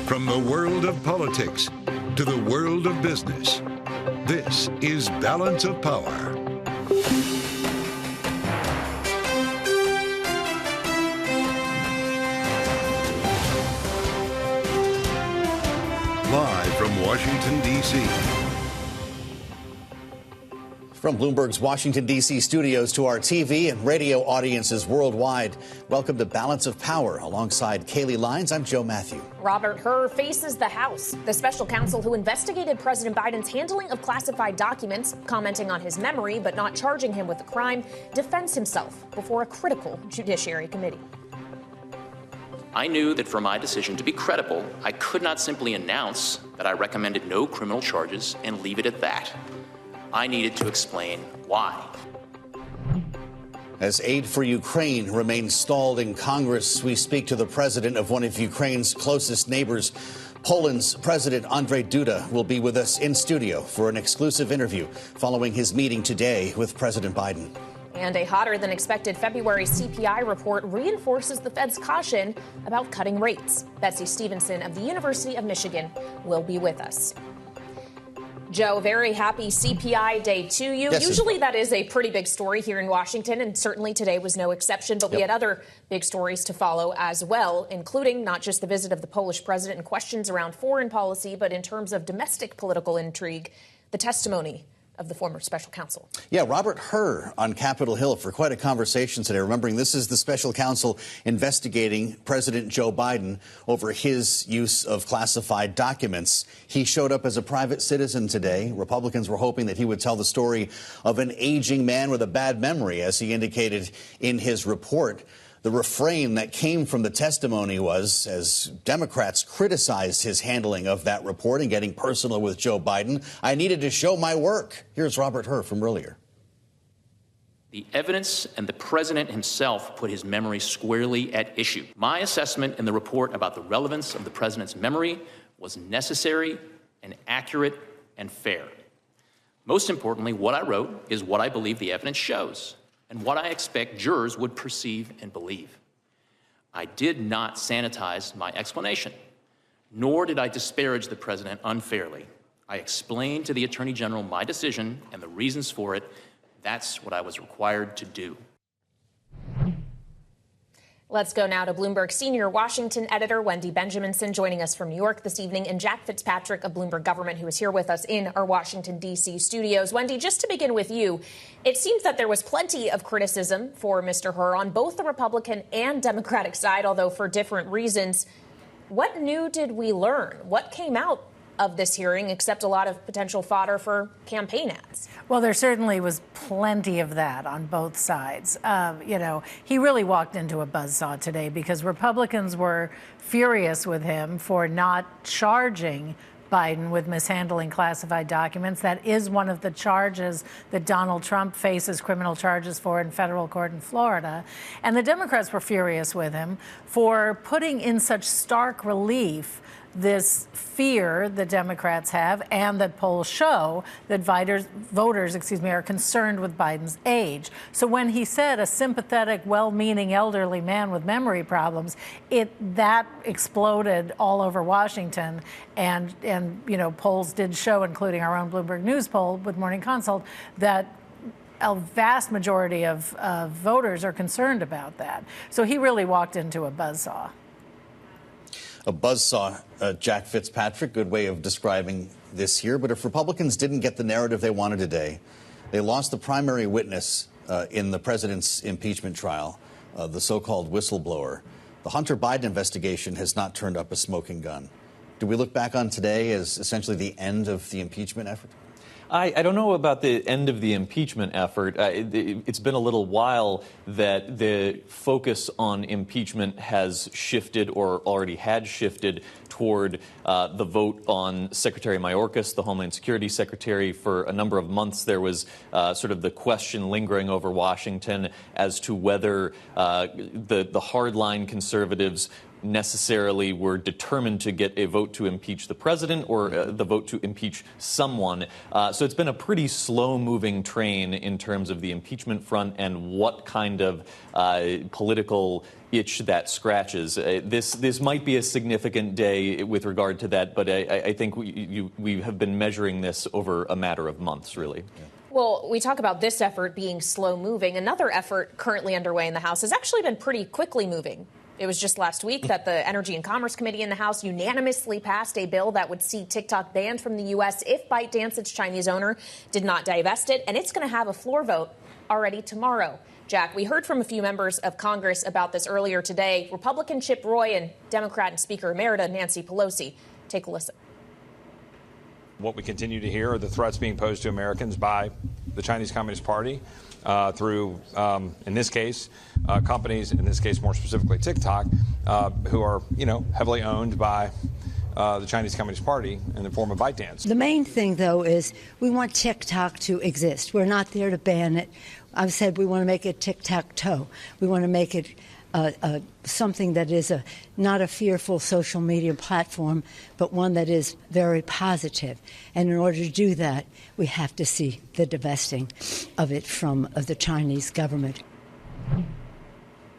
From the world of politics to the world of business, this is Balance of Power. Live from Washington, D.C. From Bloomberg's Washington, D.C. studios to our TV and radio audiences worldwide, welcome to Balance of Power. Alongside Kaylee Lyons, I'm Joe Matthew. Robert Hur faces the House. The special counsel who investigated President Biden's handling of classified documents, commenting on his memory but not charging him with the crime, defends himself before a critical Judiciary Committee. I knew that for my decision to be credible, I could not simply announce that I recommended no criminal charges and leave it at that. I needed to explain why. As aid for Ukraine remains stalled in Congress, we speak to the president of one of Ukraine's closest neighbors. Poland's President Andrzej Duda will be with us in studio for an exclusive interview following his meeting today with President Biden. And a hotter than expected February CPI report reinforces the Fed's caution about cutting rates. Betsey Stevenson of the University of Michigan will be with us. Joe, very happy CPI day to you. Yes, usually that is a pretty big story here in Washington, and certainly today was no exception. But we had other big stories to follow as well, including not just the visit of the Polish president and questions around foreign policy, but in terms of domestic political intrigue, the testimony of the former special counsel. Yeah, Robert Hur on Capitol Hill for quite a conversation today. Remembering this is the special counsel investigating President Joe Biden over his use of classified documents. He showed up as a private citizen today. Republicans were hoping that he would tell the story of an aging man with a bad memory, as he indicated in his report. The refrain that came from the testimony was, as Democrats criticized his handling of that report and getting personal with Joe Biden, I needed to show my work. Here's Robert Hur from earlier. The evidence and the president himself put his memory squarely at issue. My assessment in the report about the relevance of the president's memory was necessary and accurate and fair. Most importantly, what I wrote is what I believe the evidence shows and what I expect jurors would perceive and believe. I did not sanitize my explanation, nor did I disparage the president unfairly. I explained to the Attorney General my decision and the reasons for it. That's what I was required to do. Let's go now to Bloomberg senior Washington editor Wendy Benjaminson joining us from New York this evening, and Jack Fitzpatrick of Bloomberg Government, who is here with us in our Washington, D.C. studios. Wendy, just to begin with you, it seems that there was plenty of criticism for Mr. Hur on both the Republican and Democratic side, although for different reasons. What new did we learn? What came out of this hearing, except a lot of potential fodder for campaign ads? Well, there certainly was plenty of that on both sides. He really walked into a buzzsaw today because Republicans were furious with him for not charging Biden with mishandling classified documents. That is one of the charges that Donald Trump faces criminal charges for in federal court in Florida. And the Democrats were furious with him for putting in such stark relief this fear that Democrats have and that polls show that voters are concerned with Biden's age. So when he said a sympathetic, well-meaning elderly man with memory problems, that exploded all over Washington. And polls did show, including our own Bloomberg News poll with Morning Consult, that a vast majority of voters are concerned about that. So he really walked into a buzzsaw. A buzzsaw, Jack Fitzpatrick, good way of describing this here. But if Republicans didn't get the narrative they wanted today, they lost the primary witness in the president's impeachment trial, the so-called whistleblower. The Hunter Biden investigation has not turned up a smoking gun. Do we look back on today as essentially the end of the impeachment effort? I don't know about the end of the impeachment effort. It's been a little while that the focus on impeachment has shifted or already had shifted toward the vote on Secretary Mayorkas, the Homeland Security Secretary. For a number of months, there was sort of the question lingering over Washington as to whether the hardline conservatives necessarily were determined to get a vote to impeach the president or the vote to impeach someone. So it's been a pretty slow-moving train in terms of the impeachment front and what kind of political itch that scratches. This might be a significant day with regard to that, but I think we have been measuring this over a matter of months, really. Yeah. Well, we talk about this effort being slow moving. Another effort currently underway in the House has actually been pretty quickly moving. It was just last week that the Energy and Commerce Committee in the House unanimously passed a bill that would see TikTok banned from the U.S. if ByteDance, its Chinese owner, did not divest it. And it's going to have a floor vote already tomorrow. Jack, we heard from a few members of Congress about this earlier today. Republican Chip Roy and Democrat and Speaker Emerita Nancy Pelosi. Take a listen. What we continue to hear are the threats being posed to Americans by the Chinese Communist Party through, in this case, companies, in this case more specifically TikTok, who are, heavily owned by the Chinese Communist Party in the form of ByteDance. The main thing, though, is we want TikTok to exist. We're not there to ban it. I've said we want to make it tic-tac-toe. We want to make it something that is not a fearful social media platform, but one that is very positive. And in order to do that, we have to see the divesting of it from the Chinese government.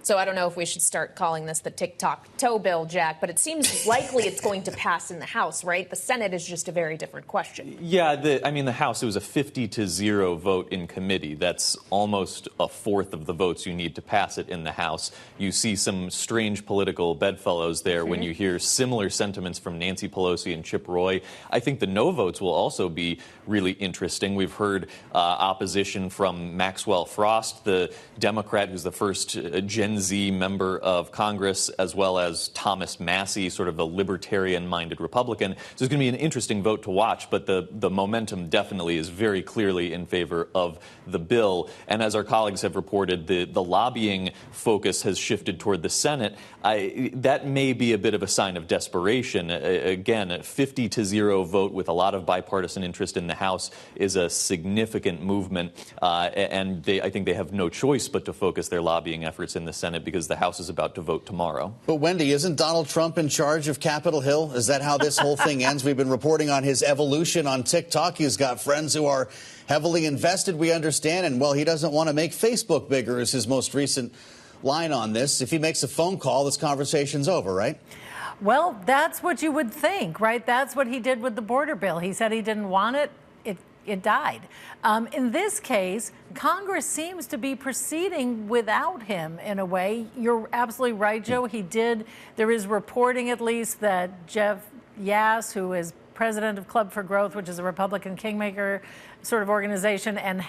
So I don't know if we should start calling this the tic-tac-toe bill, Jack, but it seems likely it's going to pass in the House, right? The Senate is just a very different question. Yeah, the House, it was a 50-0 vote in committee. That's almost a fourth of the votes you need to pass it in the House. You see some strange political bedfellows there when you hear similar sentiments from Nancy Pelosi and Chip Roy. I think the no votes will also be really interesting. We've heard opposition from Maxwell Frost, the Democrat who's the first Gen Z member of Congress, as well as Thomas Massie, sort of a libertarian-minded Republican. So it's going to be an interesting vote to watch, but the momentum definitely is very clearly in favor of the bill. And as our colleagues have reported, the lobbying focus has shifted toward the Senate. That may be a bit of a sign of desperation. Again, a 50-0 vote with a lot of bipartisan interest in the House is a significant movement, and I think they have no choice but to focus their lobbying efforts in the Senate because the House is about to vote tomorrow. But Wendy, isn't Donald Trump in charge of Capitol Hill? Is that how this whole thing ends? We've been reporting on his evolution on TikTok. He's got friends who are heavily invested, we understand, and, well, he doesn't want to make Facebook bigger is his most recent line on this. If he makes a phone call, this conversation's over, right? Well, that's what you would think, right? That's what he did with the border bill. He said he didn't want it. It died. In this case, Congress seems to be proceeding without him in a way. You're absolutely right, Joe. There is reporting at least that Jeff Yass, who is president of Club for Growth, which is a Republican kingmaker sort of organization, and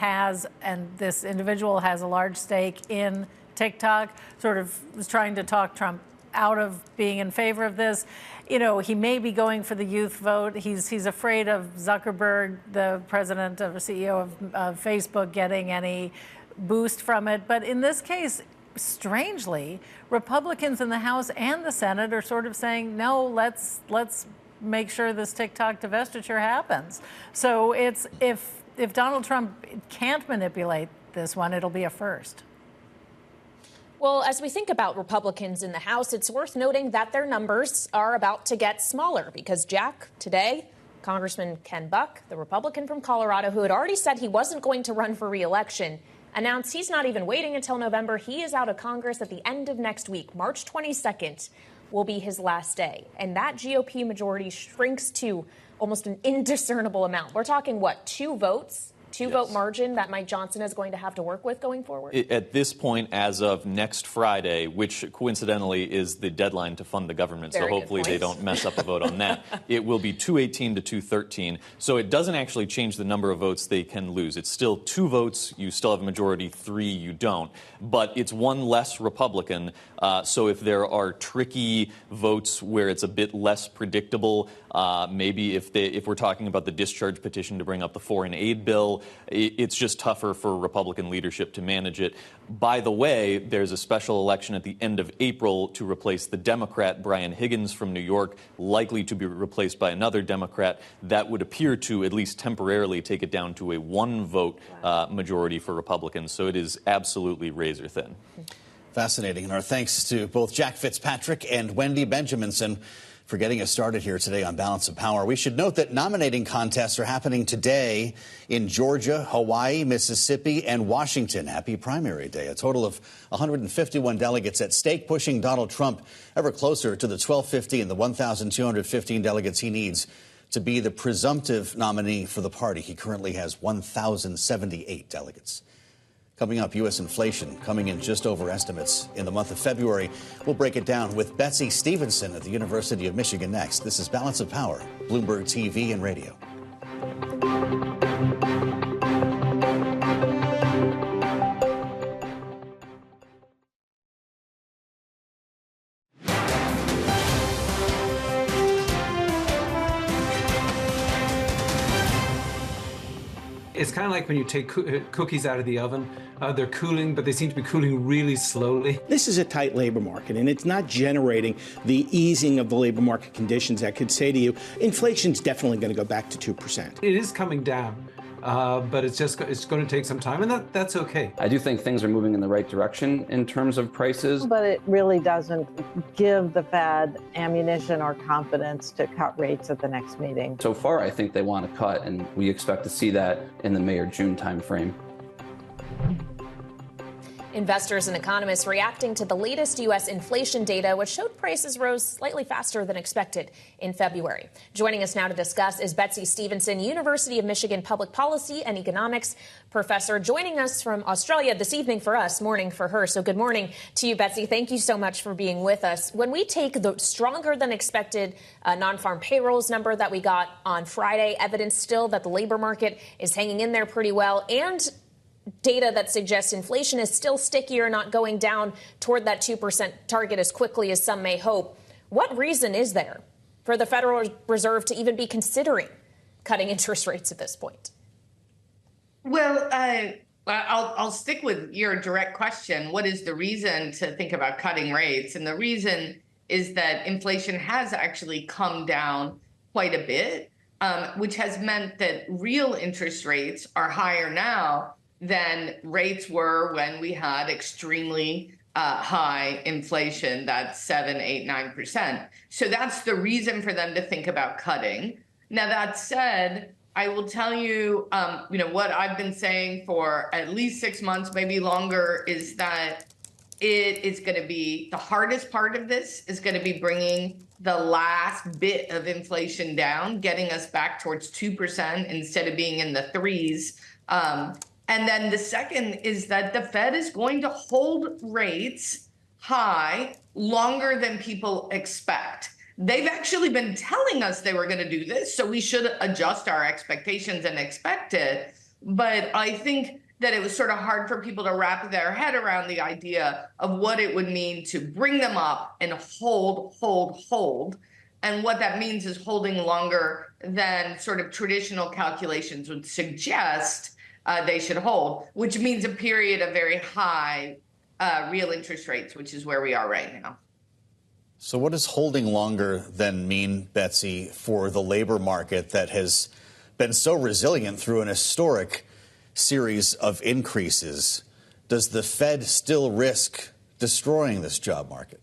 this individual has a large stake in TikTok, sort of was trying to talk Trump out of being in favor of this. He may be going for the youth vote. He's afraid of Zuckerberg, the president or CEO of Facebook, getting any boost from it. But in this case, strangely, Republicans in the House and the Senate are sort of saying, no, let's make sure this TikTok divestiture happens. So if Donald Trump can't manipulate this one, it'll be a first. Well, as we think about Republicans in the House, it's worth noting that their numbers are about to get smaller because, Jack, today, Congressman Ken Buck, the Republican from Colorado, who had already said he wasn't going to run for re-election, announced he's not even waiting until November. He is out of Congress at the end of next week. March 22nd will be his last day. And that GOP majority shrinks to almost an indiscernible amount. We're talking, what, 2 votes? Two-vote margin that Mike Johnson is going to have to work with going forward? At this point, as of next Friday, which coincidentally is the deadline to fund the government, so hopefully they don't mess up a vote on that, it will be 218 to 213. So it doesn't actually change the number of votes they can lose. It's still 2 votes. You still have a majority. 3 you don't. But it's 1 less Republican. So if there are tricky votes where it's a bit less predictable, maybe if we're talking about the discharge petition to bring up the foreign aid bill, it's just tougher for Republican leadership to manage it. By the way, there's a special election at the end of April to replace the Democrat Brian Higgins from New York, likely to be replaced by another Democrat. That would appear to, at least temporarily, take it down to a 1-vote majority for Republicans. So it is absolutely razor thin. Fascinating. And our thanks to both Jack Fitzpatrick and Wendy Benjaminson for getting us started here today on Balance of Power. We should note that nominating contests are happening today in Georgia, Hawaii, Mississippi, and Washington. Happy primary day. A total of 151 delegates at stake, pushing Donald Trump ever closer to the 1,250 and the 1,215 delegates he needs to be the presumptive nominee for the party. He currently has 1,078 delegates. Coming up, U.S. inflation coming in just over estimates in the month of February. We'll break it down with Betsey Stevenson at the University of Michigan next. This is Balance of Power, Bloomberg TV and radio. It's kind of like when you take cookies out of the oven. They're cooling, but they seem to be cooling really slowly. This is a tight labor market, and it's not generating the easing of the labor market conditions that could say to you, inflation's definitely going to go back to 2%. It is coming down, but it's going to take some time, and that's okay. I do think things are moving in the right direction in terms of prices. But it really doesn't give the Fed ammunition or confidence to cut rates at the next meeting. So far, I think they want to cut, and we expect to see that in the May or June timeframe. Investors and economists reacting to the latest U.S. inflation data, which showed prices rose slightly faster than expected in February. Joining us now to discuss is Betsey Stevenson, University of Michigan Public Policy and Economics professor, joining us from Australia this evening for us, morning for her. So good morning to you, Betsey. Thank you so much for being with us. When we take the stronger than expected non-farm payrolls number that we got on Friday, evidence still that the labor market is hanging in there pretty well, and data that suggests inflation is still stickier, not going down toward that 2% target as quickly as some may hope. What reason is there for the Federal Reserve to even be considering cutting interest rates at this point? Well, I'll stick with your direct question. What is the reason to think about cutting rates? And the reason is that inflation has actually come down quite a bit, which has meant that real interest rates are higher now than rates were when we had extremely high inflation, that's 7, 8, 9%. So that's the reason for them to think about cutting. Now, that said, I will tell you, what I've been saying for at least 6 months, maybe longer, is that it is going to be the hardest part of this is going to be bringing the last bit of inflation down, getting us back towards 2% instead of being in the 3s. And then the second is that the Fed is going to hold rates high longer than people expect. They've actually been telling us they were going to do this, so we should adjust our expectations and expect it. But I think that it was sort of hard for people to wrap their head around the idea of what it would mean to bring them up and hold. And what that means is holding longer than sort of traditional calculations would suggest they should hold, which means a period of very high real interest rates, which is where we are right now. So what does holding longer then mean, Betsey, for the labor market that has been so resilient through an historic series of increases? Does the Fed still risk destroying this job market?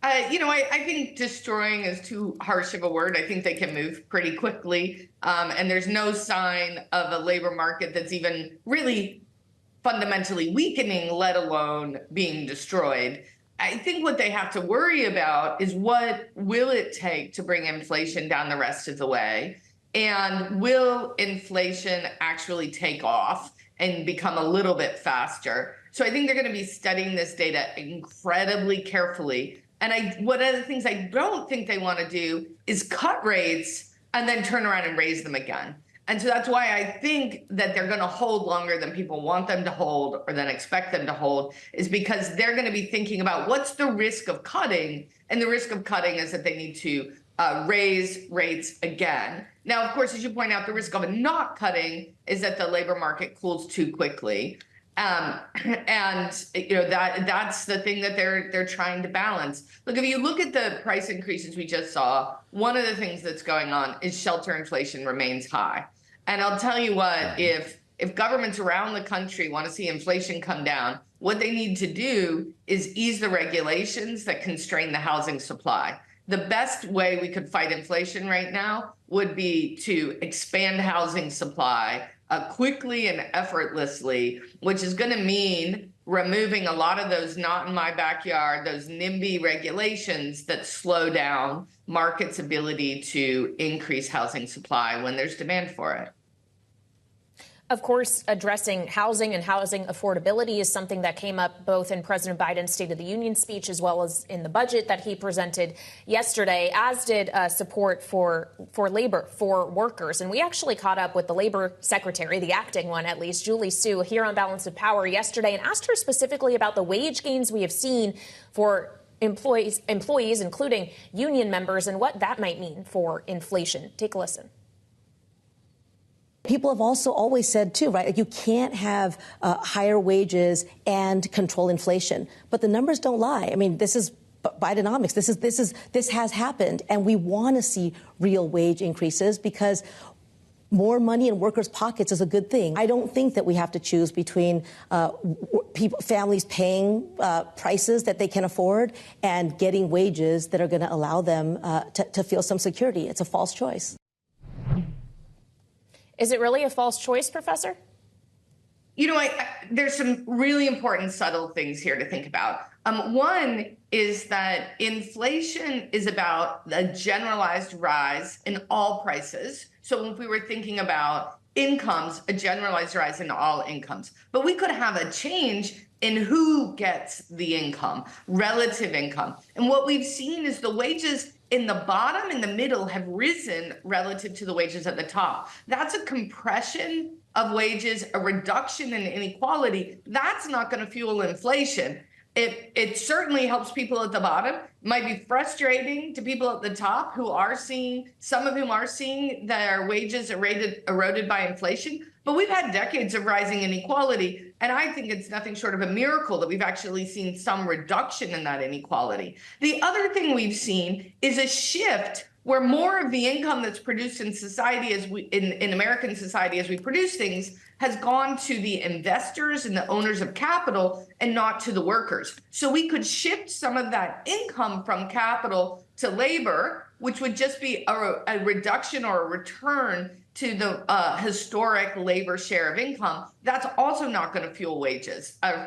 I think destroying is too harsh of a word. I think they can move pretty quickly. And there's no sign of a labor market that's even really fundamentally weakening, let alone being destroyed. I think what they have to worry about is what will it take to bring inflation down the rest of the way? And will inflation actually take off and become a little bit faster? So I think they're going to be studying this data incredibly carefully. And one of the things I don't think they want to do is cut rates and then turn around and raise them again. And so that's why I think that they're going to hold longer than people want them to hold or than expect them to hold, is because they're going to be thinking about what's the risk of cutting. And the risk of cutting is that they need to raise rates again. Now, of course, as you point out, the risk of not cutting is that the labor market cools too quickly. That's the thing that they're trying to balance. Look, if you look at the price increases we just saw, one of the things that's going on is shelter inflation remains high. And I'll tell you what, if governments around the country want to see inflation come down, what they need to do is ease the regulations that constrain the housing supply. The best way we could fight inflation right now would be to expand housing supply quickly and effortlessly, which is going to mean removing a lot of those not in my backyard, those NIMBY regulations that slow down markets' ability to increase housing supply when there's demand for it. Of course, addressing housing and housing affordability is something that came up both in President Biden's State of the Union speech as well as in the budget that he presented yesterday, as did support for labor, for workers. And we actually caught up with the labor secretary, the acting one at least, Julie Su, here on Balance of Power yesterday, and asked her specifically about the wage gains we have seen for employees, including union members, and what that might mean for inflation. Take a listen. People have also always said, too, right, like you can't have higher wages and control inflation. But the numbers don't lie. I mean, this is Bidenomics. This has happened. And we want to see real wage increases because more money in workers' pockets is a good thing. I don't think that we have to choose between families paying prices that they can afford and getting wages that are going to allow them to feel some security. It's a false choice. Is it really a false choice, Professor? You know, there's some really important subtle things here to think about. One is that inflation is about a generalized rise in all prices. So if we were thinking about incomes, a generalized rise in all incomes. But we could have a change in who gets the income, relative income. And what we've seen is the wages in the bottom and the middle have risen relative to the wages at the top. That's a compression of wages, a reduction in inequality. That's not going to fuel inflation. It certainly helps people at the bottom. It might be frustrating to people at the top who are seeing, some of whom are seeing their wages eroded by inflation. But we've had decades of rising inequality, and I think it's nothing short of a miracle that we've actually seen some reduction in that inequality. The other thing we've seen is a shift where more of the income that's produced in society, in American society, as we produce things, has gone to the investors and the owners of capital and not to the workers. So we could shift some of that income from capital to labor, which would just be a reduction or a return to the historic labor share of income. That's also not going to fuel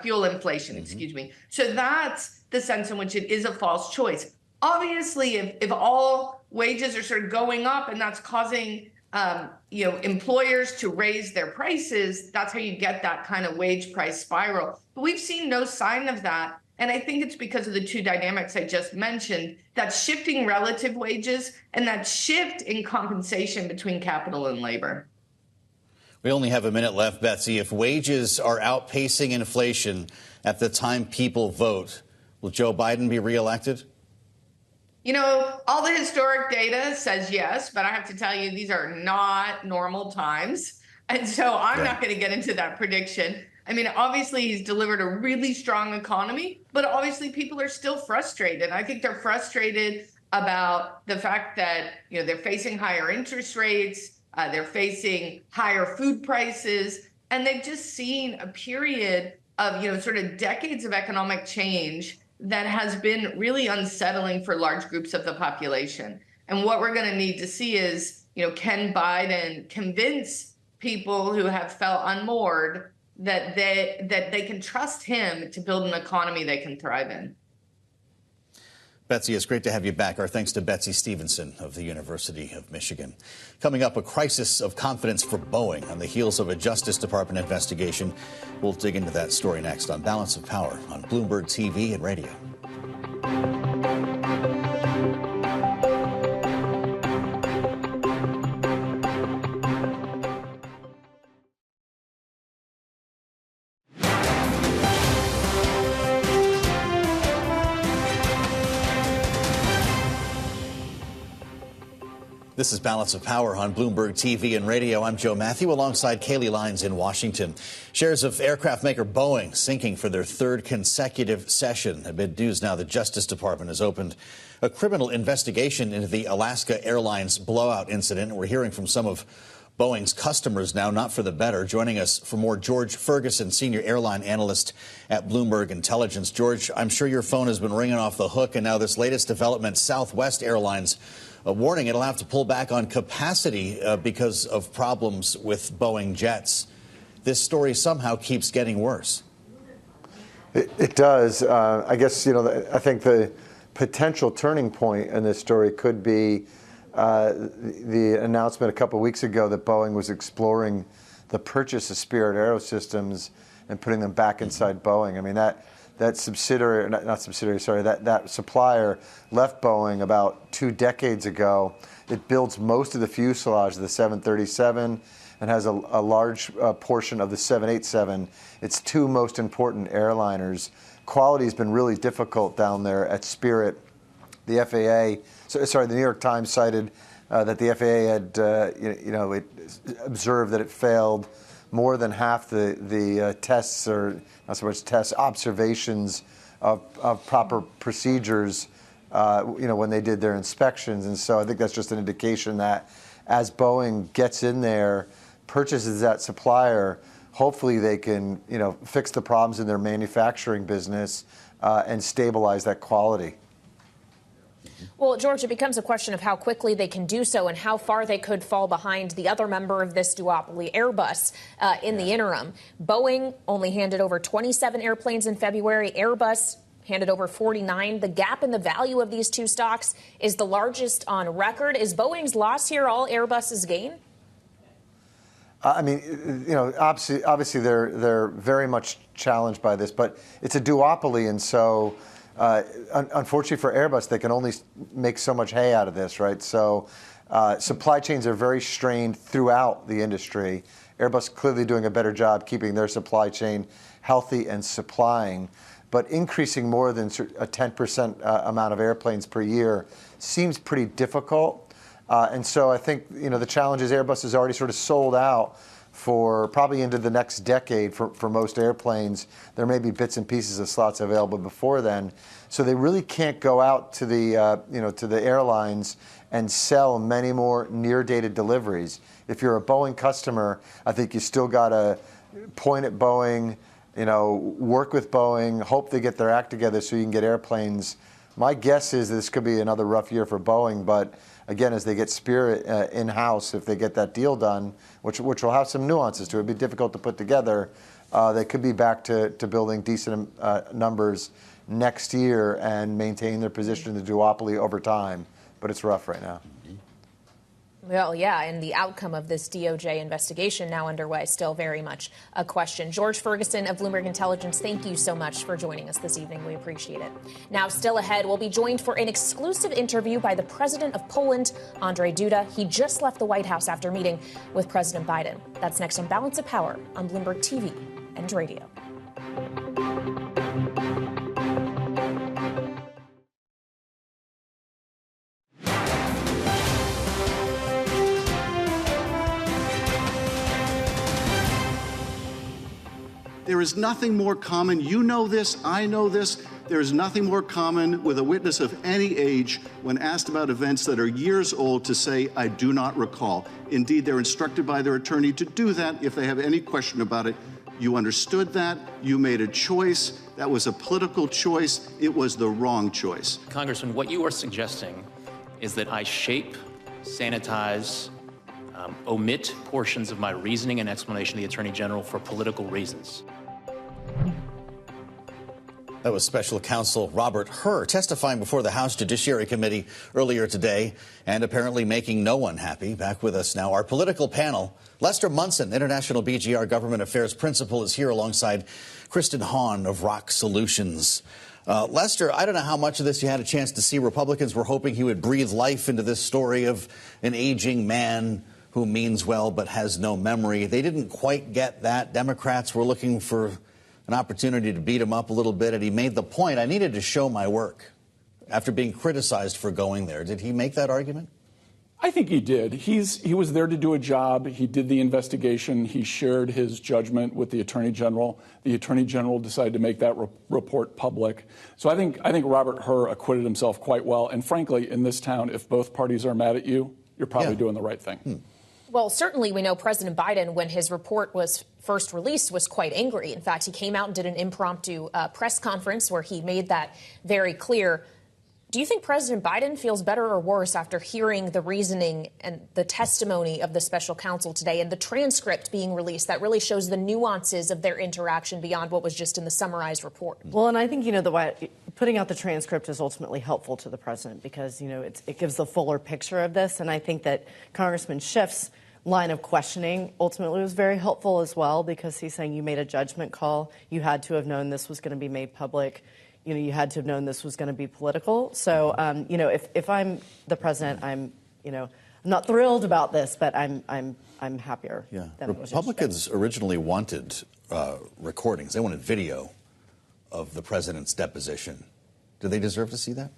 fuel inflation, excuse me. So that's the sense in which it is a false choice. Obviously, if all wages are sort of going up and that's causing employers to raise their prices, that's how you get that kind of wage price spiral. But we've seen no sign of that. And I think it's because of the two dynamics I just mentioned, that shifting relative wages and that shift in compensation between capital and labor. We only have a minute left, Betsy. If wages are outpacing inflation at the time people vote, will Joe Biden be reelected? You know, all the historic data says yes, but I have to tell you, these are not normal times. And so I'm not going to get into that prediction. I mean, obviously, he's delivered a really strong economy, but obviously people are still frustrated. I think they're frustrated about the fact that, they're facing higher interest rates, they're facing higher food prices, and they've just seen a period of, sort of decades of economic change that has been really unsettling for large groups of the population. And what we're going to need to see is, can Biden convince people who have felt unmoored that they can trust him to build an economy they can thrive in. Betsy, it's great to have you back. Our thanks to Betsey Stevenson of the University of Michigan. Coming up, a crisis of confidence for Boeing on the heels of a Justice Department investigation. We'll dig into that story next on Balance of Power on Bloomberg TV and radio. This is Balance of Power on Bloomberg TV and radio. I'm Joe Matthew alongside Kaylee Lyons in Washington. Shares of aircraft maker Boeing sinking for their third consecutive session. Amid news now, the Justice Department has opened a criminal investigation into the Alaska Airlines blowout incident. We're hearing from some of Boeing's customers now, not for the better. Joining us for more, George Ferguson, senior airline analyst at Bloomberg Intelligence. George, I'm sure your phone has been ringing off the hook, and now this latest development, Southwest Airlines warning it'll have to pull back on capacity because of problems with Boeing jets. This story somehow keeps getting worse. It does. I guess, I think the potential turning point in this story could be the announcement a couple of weeks ago that Boeing was exploring the purchase of Spirit AeroSystems and putting them back inside Boeing. I mean, that subsidiary, not subsidiary, sorry, that supplier left Boeing about 2 decades ago. It builds most of the fuselage of the 737 and has a large portion of the 787. Its 2 most important airliners. Quality has been really difficult down there at Spirit. The FAA, the New York Times cited that the FAA had, it observed that it failed more than half the tests, or not so much tests, observations of proper procedures, when they did their inspections. And so I think that's just an indication that as Boeing gets in there, purchases that supplier, hopefully they can, fix the problems in their manufacturing business and stabilize that quality. Well, George, it becomes a question of how quickly they can do so and how far they could fall behind the other member of this duopoly, Airbus, in the interim. Boeing only handed over 27 airplanes in February. Airbus handed over 49. The gap in the value of these 2 stocks is the largest on record. Is Boeing's loss here all Airbus's gain? I mean, obviously they're very much challenged by this, but it's a duopoly, and so unfortunately for Airbus, they can only make so much hay out of this, right? So supply chains are very strained throughout the industry. Airbus clearly doing a better job keeping their supply chain healthy and supplying, but increasing more than a 10% amount of airplanes per year seems pretty difficult. And so I think, the challenge is Airbus is already sort of sold out for probably into the next decade for most airplanes. There may be bits and pieces of slots available before then. So they really can't go out to the, to the airlines and sell many more near-dated deliveries. If you're a Boeing customer, I think you still got to point at Boeing, work with Boeing, hope they get their act together so you can get airplanes. My guess is this could be another rough year for Boeing, but again, as they get Spirit in-house, if they get that deal done, which will have some nuances to it, it'd be difficult to put together, they could be back to building decent numbers next year and maintain their position in the duopoly over time. But it's rough right now. Well, yeah, and the outcome of this DOJ investigation now underway, still very much a question. George Ferguson of Bloomberg Intelligence, thank you so much for joining us this evening. We appreciate it. Now, still ahead, we'll be joined for an exclusive interview by the President of Poland, Andrzej Duda. He just left the White House after meeting with President Biden. That's next on Balance of Power on Bloomberg TV and radio. There is nothing more common. You know this, I know this. There is nothing more common with a witness of any age when asked about events that are years old to say, I do not recall. Indeed, they're instructed by their attorney to do that if they have any question about it. You understood that. You made a choice. That was a political choice. It was the wrong choice. Congressman, what you are suggesting is that I shape, sanitize, omit portions of my reasoning and explanation to the Attorney General for political reasons. That was Special Counsel Robert Hur testifying before the House Judiciary Committee earlier today and apparently making no one happy. Back with us now, our political panel. Lester Munson, International BGR Government Affairs Principal, is here alongside Kristen Hahn of Rock Solutions. Lester, I don't know how much of this you had a chance to see. Republicans were hoping he would breathe life into this story of an aging man who means well but has no memory. They didn't quite get that. Democrats were looking for an opportunity to beat him up a little bit, and he made the point, I needed to show my work after being criticized for going there. Did he make that argument? I think he did. He was there to do a job. He did the investigation. He shared his judgment with the Attorney General. The Attorney General decided to make that report public. So I think Robert Hur acquitted himself quite well. And frankly, in this town, if both parties are mad at you, you're probably doing the right thing. Well, certainly we know President Biden, when his report was first released, was quite angry. In fact, he came out and did an impromptu press conference where he made that very clear. Do you think President Biden feels better or worse after hearing the reasoning and the testimony of the special counsel today and the transcript being released that really shows the nuances of their interaction beyond what was just in the summarized report? Well, and I think, putting out the transcript is ultimately helpful to the president because, it gives the fuller picture of this. And I think that Congressman Schiff's line of questioning ultimately was very helpful as well because he's saying you made a judgment call. You had to have known this was going to be made public. You had to have known this was going to be political. So, if I'm the president, I'm not thrilled about this, but I'm happier. Yeah, than it was Republicans originally wanted recordings. They wanted video of the president's deposition. Do they deserve to see that?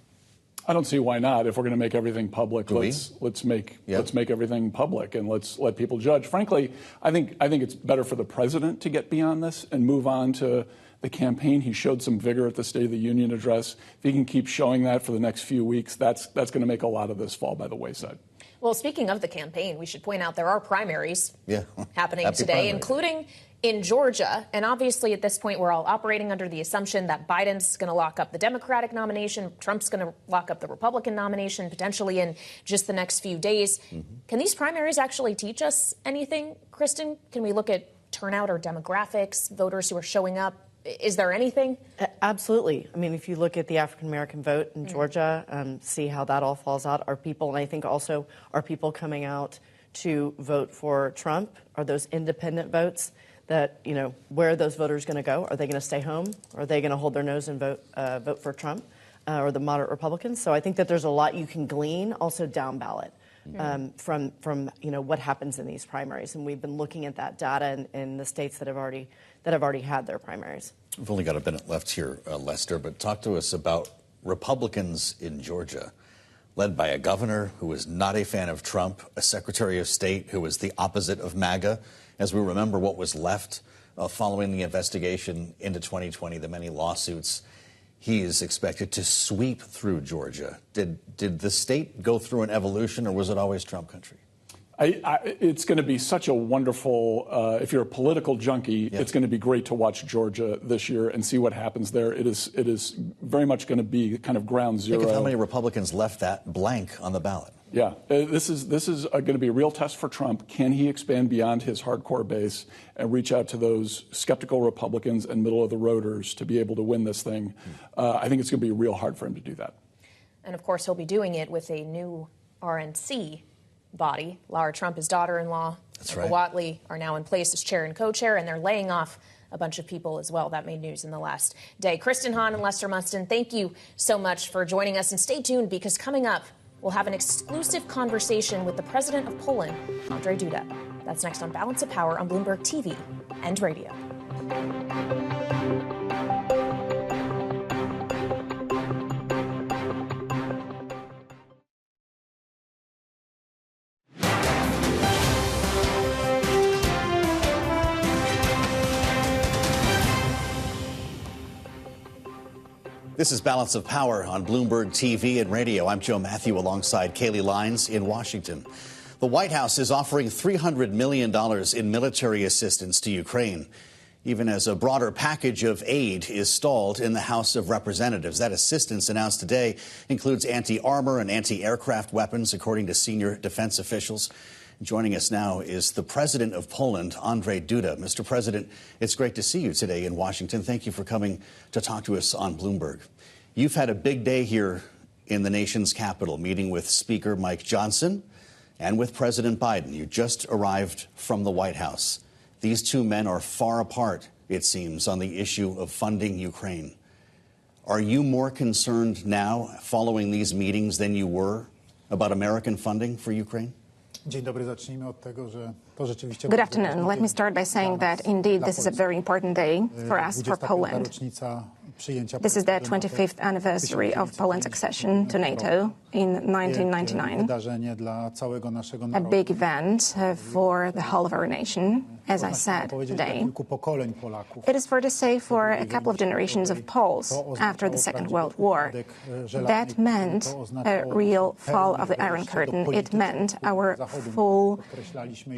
I don't see why not. If we're going to make everything public, let's make everything public and let's let people judge. Frankly, I think it's better for the president to get beyond this and move on to the campaign. He showed some vigor at the State of the Union address. If he can keep showing that for the next few weeks, that's going to make a lot of this fall by the wayside. Well, speaking of the campaign, we should point out there are primaries happening Happy today, primary. including in Georgia. And obviously, at this point, we're all operating under the assumption that Biden's going to lock up the Democratic nomination, Trump's going to lock up the Republican nomination, potentially in just the next few days. Mm-hmm. Can these primaries actually teach us anything, Kristen? Can we look at turnout or demographics, voters who are showing up? Is there anything? Absolutely. I mean, if you look at the African-American vote in Georgia, see how that all falls out. Are people, and I think also, are people coming out to vote for Trump? Are those independent votes that, where are those voters going to go? Are they going to stay home? Are they going to hold their nose and vote for Trump or the moderate Republicans? So I think that there's a lot you can glean also down ballot. From what happens in these primaries, and we've been looking at that data in the states that have already had their primaries. We've only got a minute left here, Lester, but talk to us about Republicans in Georgia, led by a governor who was not a fan of Trump, a Secretary of State who was the opposite of MAGA. As we remember what was left following the investigation into 2020, the many lawsuits. He is expected to sweep through Georgia. Did the state go through an evolution, or was it always Trump country? It's going to be such a wonderful, if you're a political junkie, it's going to be great to watch Georgia this year and see what happens there. It is very much going to be kind of ground zero. Think of how many Republicans left that blank on the ballot. Yeah, this is going to be a real test for Trump. Can he expand beyond his hardcore base and reach out to those skeptical Republicans and middle-of-the-roaders to be able to win this thing? I think it's going to be real hard for him to do that. And, of course, he'll be doing it with a new RNC body. Lara Trump, his daughter-in-law, and Whatley are now in place as chair and co-chair, and they're laying off a bunch of people as well. That made news in the last day. Kristen Hahn and Lester Mustin, thank you so much for joining us. And stay tuned, because coming up, we'll have an exclusive conversation with the president of Poland, Andrzej Duda. That's next on Balance of Power on Bloomberg TV and radio. This is Balance of Power on Bloomberg TV and radio. I'm Joe Matthew alongside Kaylee Lines in Washington. The White House is offering $300 million in military assistance to Ukraine, even as a broader package of aid is stalled in the House of Representatives. That assistance announced today includes anti-armor and anti-aircraft weapons, according to senior defense officials. Joining us now is the president of Poland, Andrzej Duda. Mr. President, it's great to see you today in Washington. Thank you for coming to talk to us on Bloomberg. You've had a big day here in the nation's capital, meeting with Speaker Mike Johnson and with President Biden. You just arrived from the White House. These two men are far apart, it seems, on the issue of funding Ukraine. Are you more concerned now, following these meetings, than you were about American funding for Ukraine? Good afternoon. Let me start by saying that indeed this is a very important day for us, for Poland. This is the 25th anniversary of Poland's accession to NATO in 1999. A big event for the whole of our nation, as I said today. It is fair to say for a couple of generations of Poles after the Second World War. That meant a real fall of the Iron Curtain. It meant our full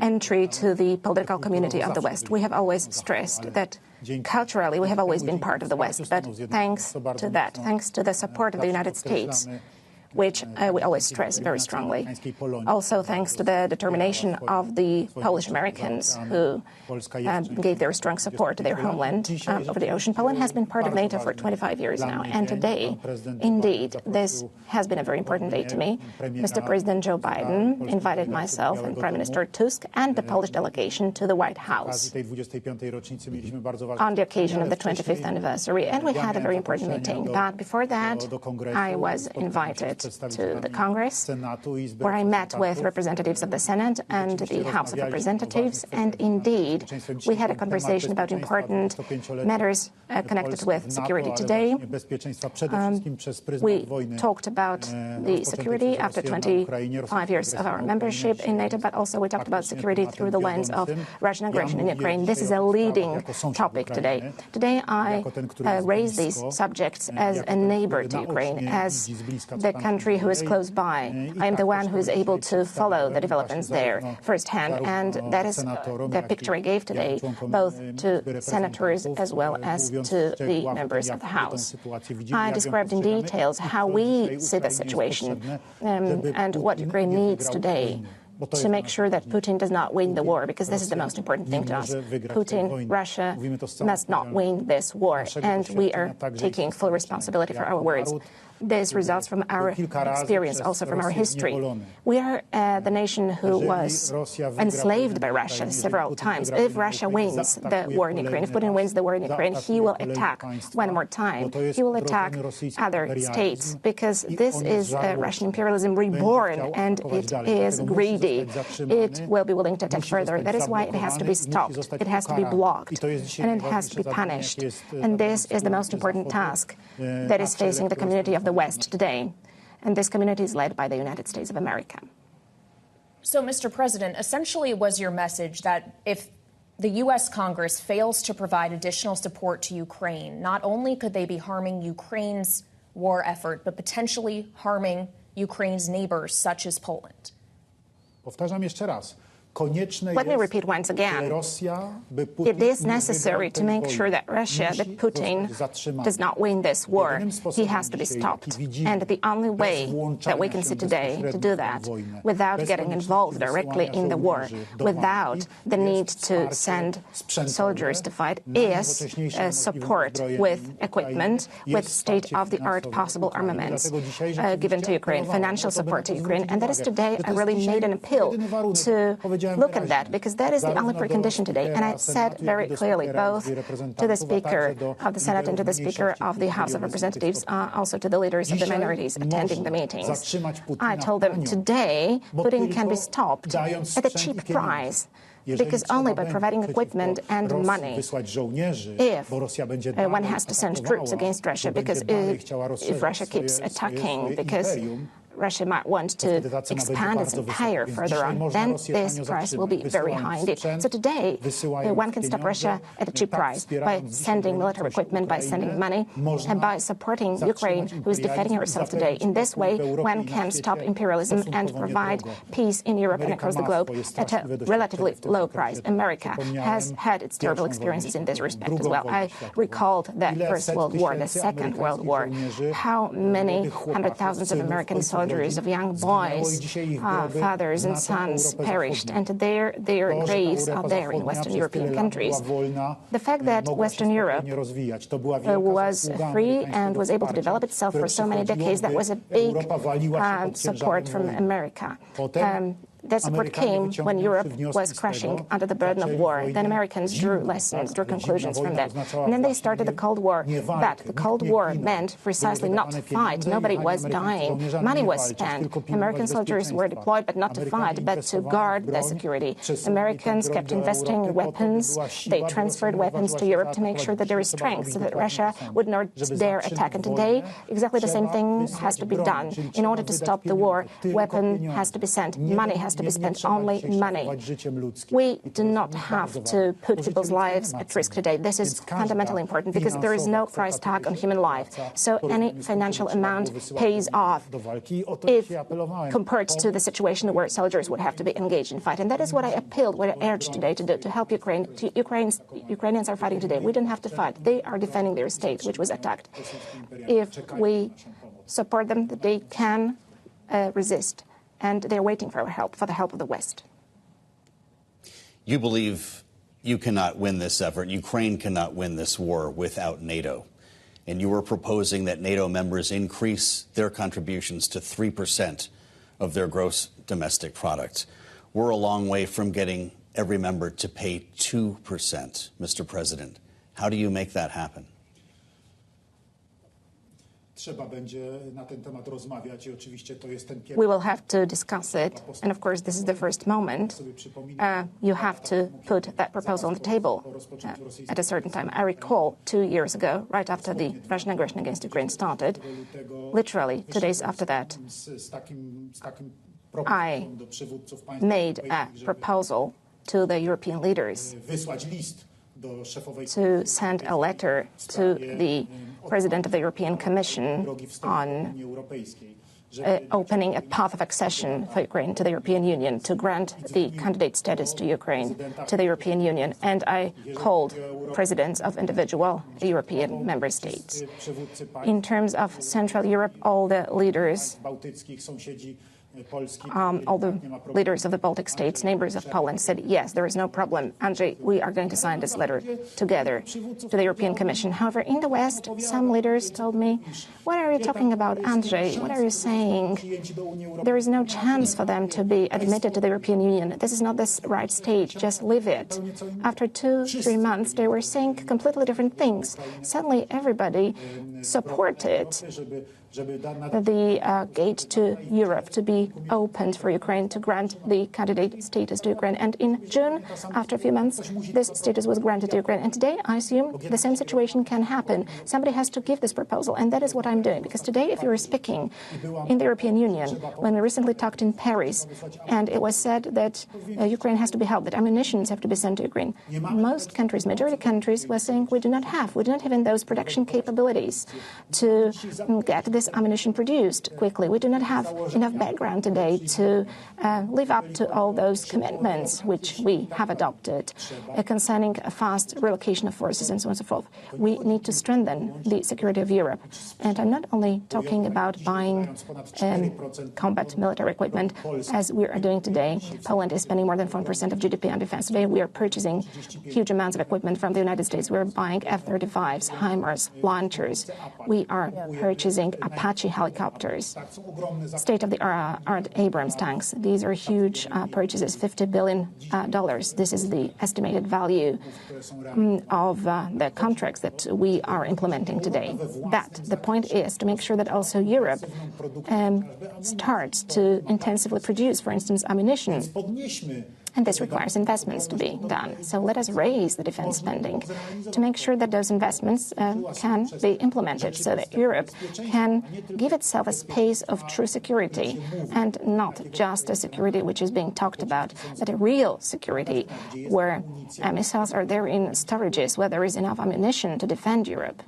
entry to the political community of the West. We have always stressed that culturally we have always been part of the West, but thanks to that, thanks to the support of the United States, which we always stress very strongly. Also thanks to the determination of the Polish Americans who gave their strong support to their homeland over the ocean. Poland has been part of NATO for 25 years now, and today, indeed, this has been a very important day to me. Mr. President Joe Biden invited myself and Prime Minister Tusk and the Polish delegation to the White House on the occasion of the 25th anniversary, and we had a very important meeting. But before that, I was invited to the Congress, where I met with representatives of the Senate and the House of Representatives, and indeed, we had a conversation about important matters connected with security today. We talked about the security after 25 years of our membership in NATO, but also we talked about security through the lens of Russian aggression in Ukraine. This is a leading topic today. Today, I raise these subjects as a neighbor to Ukraine, as the country who is close by. I am the one who is able to follow the developments there firsthand, and that is the picture I gave today, both to senators as well as to the members of the House. I described in details how we see the situation and what Ukraine needs today to make sure that Putin does not win the war, because this is the most important thing to us. Putin, Russia, must not win this war, and we are taking full responsibility for our words. This results from our experience, also from our history. We are the nation who was enslaved by Russia several times. If Russia wins the war in Ukraine, if Putin wins the war in Ukraine, he will attack one more time. He will attack other states, because this is Russian imperialism reborn, and it is greedy. It will be willing to attack further. That is why it has to be stopped. It has to be blocked, and it has to be punished. And this is the most important task that is facing the community of the West today, and this community is led by the United States of America. So, Mr. President, essentially was your message that if the U.S. Congress fails to provide additional support to Ukraine, not only could they be harming Ukraine's war effort, but potentially harming Ukraine's neighbors, such as Poland? Powtarzam jeszcze raz. Let me repeat once again. It is necessary to make sure that Russia, that Putin, does not win this war. He has to be stopped. And the only way that we can see today to do that, without getting involved directly in the war, without the need to send soldiers to fight, is support with equipment, with state-of-the-art possible armaments given to Ukraine, financial support to Ukraine. And that is today I really made an appeal to look at that, because that is the only precondition today. And I said very clearly, both to the Speaker of the Senate and to the Speaker of the House of Representatives, also to the leaders of the minorities attending the meetings. I told them today Putin can be stopped at a cheap price, because only by providing equipment and money, if one has to send troops against Russia, because if Russia keeps attacking, because Russia might want to expand its empire further on, then this price will be very high indeed. So today, one can stop Russia at a cheap price by sending military equipment, by sending money, and by supporting Ukraine, who is defending herself today. In this way, one can stop imperialism and provide peace in Europe and across the globe at a relatively low price. America has had its terrible experiences in this respect as well. I recalled the First World War, the Second World War, how many hundred thousands of American soldiers, of young boys, fathers and sons perished, and their graves are there in Western European countries. The fact that Western Europe was free and was able to develop itself for so many decades, that was a big support from America. That support came when Europe was crashing under the burden of war. Then Americans drew lessons, drew conclusions from that. And then they started the Cold War. But the Cold War meant precisely not to fight. Nobody was dying. Money was spent. American soldiers were deployed, but not to fight, but to guard their security. Americans kept investing in weapons. They transferred weapons to Europe to make sure that there is strength so that Russia would not dare attack. And today, exactly the same thing has to be done. In order to stop the war, weapon has to be sent, money has to be spent, only money. We do not have to put people's lives at risk today. This is fundamentally important because there is no price tag on human life. So any financial amount pays off if compared to the situation where soldiers would have to be engaged in fight. And that is what I appealed, what I urged today to do, to help Ukraine. Ukrainians are fighting today. We don't have to fight. They are defending their state, which was attacked. If we support them, they can resist. And they're waiting for our help, for the help of the West. You believe you cannot win this effort. Ukraine cannot win this war without NATO. And you were proposing that NATO members increase their contributions to 3% of their gross domestic product. We're a long way from getting every member to pay 2%, Mr. President. How do you make that happen? We will have to discuss it. And of course, this is the first moment. You have to put that proposal on the table at a certain time. I recall 2 years ago, right after the Russian aggression against Ukraine started, literally 2 days after that, I made a proposal to the European leaders to send a letter to the President of the European Commission on opening a path of accession for Ukraine to the European Union, to grant the candidate status to Ukraine, to the European Union. And I called presidents of individual European member states. In terms of Central Europe, all the leaders of the Baltic states, neighbors of Poland, said, yes, there is no problem. Andrzej, we are going to sign this letter together to the European Commission. However, in the West, some leaders told me, what are you talking about, Andrzej? What are you saying? There is no chance for them to be admitted to the European Union. This is not the right stage. Just leave it. After 2-3 months, they were saying completely different things. Suddenly, everybody supported the gate to Europe to be opened for Ukraine, to grant the candidate status to Ukraine. And in June, after a few months, this status was granted to Ukraine. And today, I assume the same situation can happen. Somebody has to give this proposal, and that is what I'm doing. Because today, if you were speaking in the European Union, when we recently talked in Paris, and it was said that Ukraine has to be helped, that ammunitions have to be sent to Ukraine, most countries, majority countries, were saying we do not have even those production capabilities to get this ammunition produced quickly. We do not have enough background today to live up to all those commitments which we have adopted concerning a fast relocation of forces and so on and so forth. We need to strengthen the security of Europe. And I'm not only talking about buying combat military equipment, as we are doing today. Poland is spending more than 4% of GDP on defense. Today, we are purchasing huge amounts of equipment from the United States. We're buying F-35s, HIMARS, launchers. We are purchasing Apache helicopters, state-of-the-art Abrams tanks. These are huge purchases, $50 billion. This is the estimated value of the contracts that we are implementing today. But the point is to make sure that also Europe starts to intensively produce, for instance, ammunition. And this requires investments to be done. So let us raise the defense spending to make sure that those investments can be implemented so that Europe can give itself a space of true security and not just a security which is being talked about, but a real security where missiles are there in storages, where there is enough ammunition to defend Europe.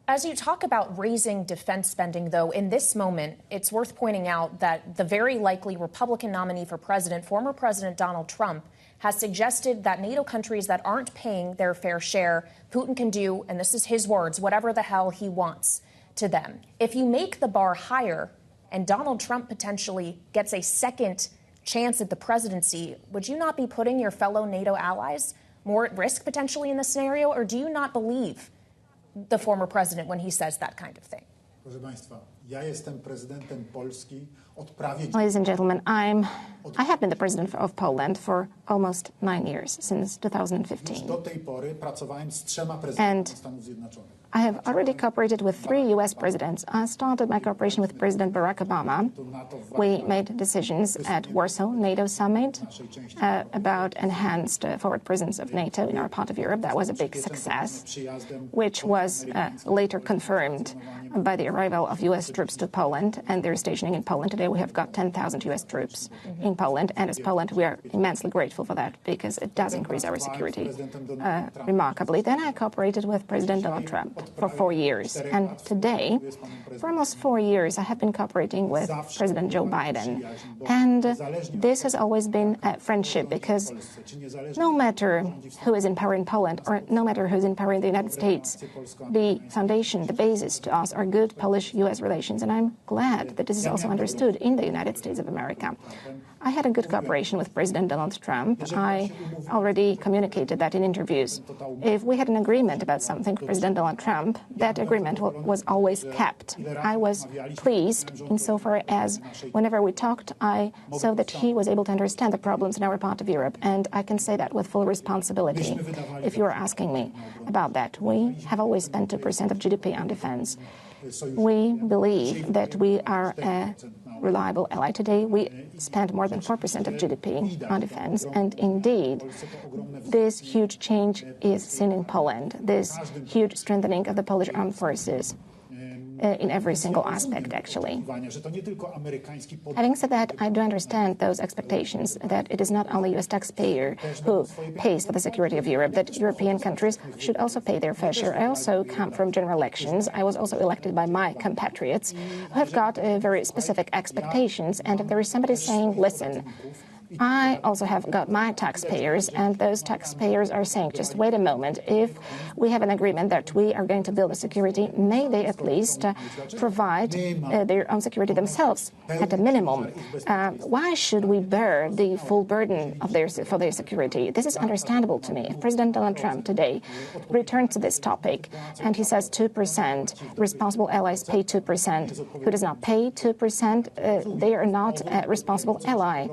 As you talk about raising defense spending, though, in this moment, it's worth pointing out that the very likely Republican nominee for president, former President Donald Trump, has suggested that NATO countries that aren't paying their fair share, Putin can do, and this is his words, whatever the hell he wants to them. If you make the bar higher and Donald Trump potentially gets a second chance at the presidency, would you not be putting your fellow NATO allies more at risk potentially in this scenario, or do you not believe the former president when he says that kind of thing? Ladies and gentlemen, I have been the president of Poland for almost 9 years, since 2015. And I have already cooperated with 3 U.S. presidents. I started my cooperation with President Barack Obama. We made decisions at Warsaw NATO summit about enhanced forward presence of NATO in our part of Europe. That was a big success, which was later confirmed by the arrival of U.S. troops to Poland and their stationing in Poland. Today we have got 10,000 U.S. troops in Poland, and as Poland we are immensely grateful for that because it does increase our security remarkably. Then I cooperated with President Donald Trump for 4 years, and today, for almost 4 years, I have been cooperating with President Joe Biden, and this has always been a friendship because no matter who is in power in Poland or no matter who is in power in the United States, the foundation, the basis to us are good Polish-U.S. relations, and I'm glad that this is also understood in the United States of America. I had a good cooperation with President Donald Trump. I already communicated that in interviews. If we had an agreement about something with President Donald Trump, that agreement was always kept. I was pleased insofar as whenever we talked, I saw that he was able to understand the problems in our part of Europe, and I can say that with full responsibility. If you are asking me about that, we have always spent 2% of GDP on defense. We believe that we are a reliable ally. Today, we spend more than 4% of GDP on defense, and indeed, this huge change is seen in Poland, this huge strengthening of the Polish armed forces in every single aspect, actually. Having said that, I do understand those expectations that it is not only U.S. taxpayer who pays for the security of Europe, that European countries should also pay their fair share. I also come from general elections. I was also elected by my compatriots who have got very specific expectations, and if there is somebody saying, listen, I also have got my taxpayers, and those taxpayers are saying, just wait a moment, if we have an agreement that we are going to build a security, may they at least provide their own security themselves at a minimum. Why should we bear the full burden of for their security? This is understandable to me. If President Donald Trump today returned to this topic and he says 2%, responsible allies pay 2%, who does not pay 2%, they are not a responsible ally.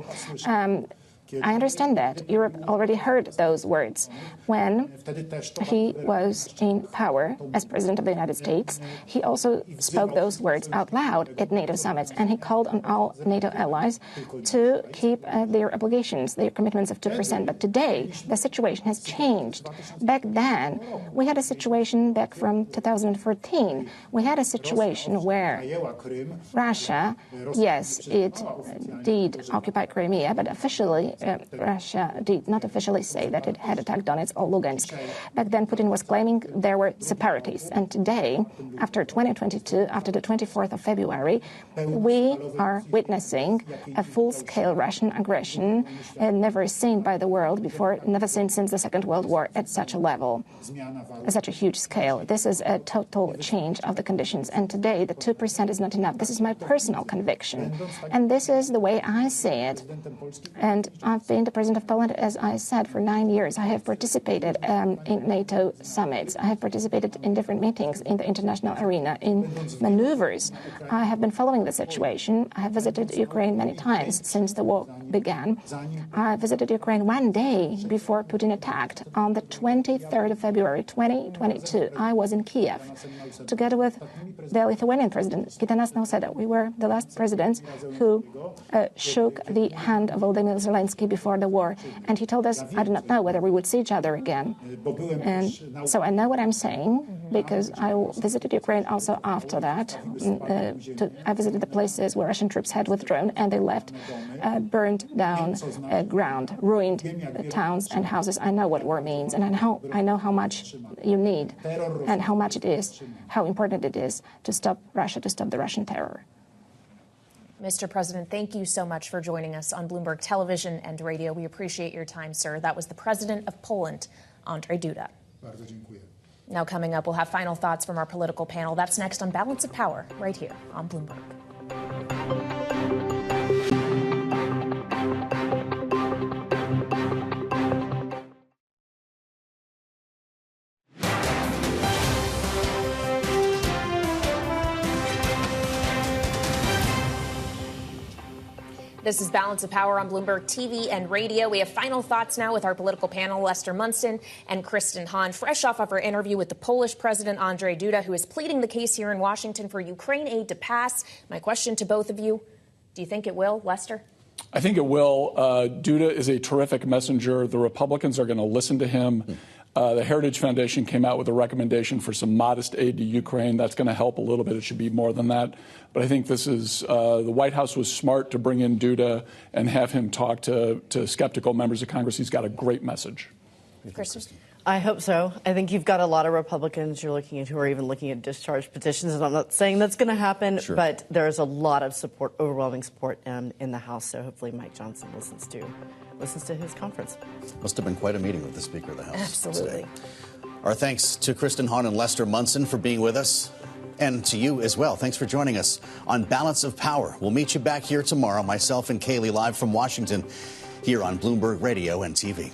I understand that. Europe already heard those words. When he was in power as President of the United States, he also spoke those words out loud at NATO summits, and he called on all NATO allies to keep their obligations, their commitments of 2%. But today, the situation has changed. Back then, we had a situation back from 2014. We had a situation where Russia, yes, it did occupy Crimea, but officially Russia did not officially say that it had attacked Donetsk or Lugansk. Back then, Putin was claiming there were separatists. And today, after 2022, after the 24th of February, we are witnessing a full-scale Russian aggression never seen by the world before, never seen since the Second World War at such a level, at such a huge scale. This is a total change of the conditions. And today, the 2% is not enough. This is my personal conviction. And this is the way I see it. And I've been the president of Poland, as I said, for 9 years. I have participated in NATO summits. I have participated in different meetings in the international arena, in maneuvers. I have been following the situation. I have visited Ukraine many times since the war began. I visited Ukraine one day before Putin attacked. On the 23rd of February, 2022, I was in Kiev together with the Lithuanian president, Gitanas Nausėda. We were the last presidents who shook the hand of Volodymyr Zelensky before the war, and he told us, I do not know whether we would see each other again. And so I know what I'm saying, because I visited Ukraine also after that. I visited the places where Russian troops had withdrawn, and they left burned down ground, ruined towns and houses. I know what war means, and I know how much you need, and how much it is, how important it is to stop Russia, to stop the Russian terror. Mr. President, thank you so much for joining us on Bloomberg Television and Radio. We appreciate your time, sir. That was the President of Poland, Andrzej Duda. Now coming up, we'll have final thoughts from our political panel. That's next on Balance of Power, right here on Bloomberg. This is Balance of Power on Bloomberg TV and radio. We have final thoughts now with our political panel, Lester Munson and Kristen Hahn, fresh off of our interview with the Polish President Andrzej Duda, who is pleading the case here in Washington for Ukraine aid to pass. My question to both of you, do you think it will, Lester? I think it will. Duda is a terrific messenger. The Republicans are going to listen to him. The Heritage Foundation came out with a recommendation for some modest aid to Ukraine. That's going to help a little bit. It should be more than that. But I think this is the White House was smart to bring in Duda and have him talk to skeptical members of Congress. He's got a great message. Kristen? I hope so. I think you've got a lot of Republicans you're looking at who are even looking at discharge petitions, and I'm not saying that's going to happen, but there's a lot of support, overwhelming support in the House. So hopefully Mike Johnson listens to his conference. Must have been quite a meeting with the Speaker of the House. Absolutely. Today. Our thanks to Kristen Hahn and Lester Munson for being with us. And to you as well. Thanks for joining us on Balance of Power. We'll meet you back here tomorrow, myself and Kaylee, live from Washington, here on Bloomberg Radio and TV.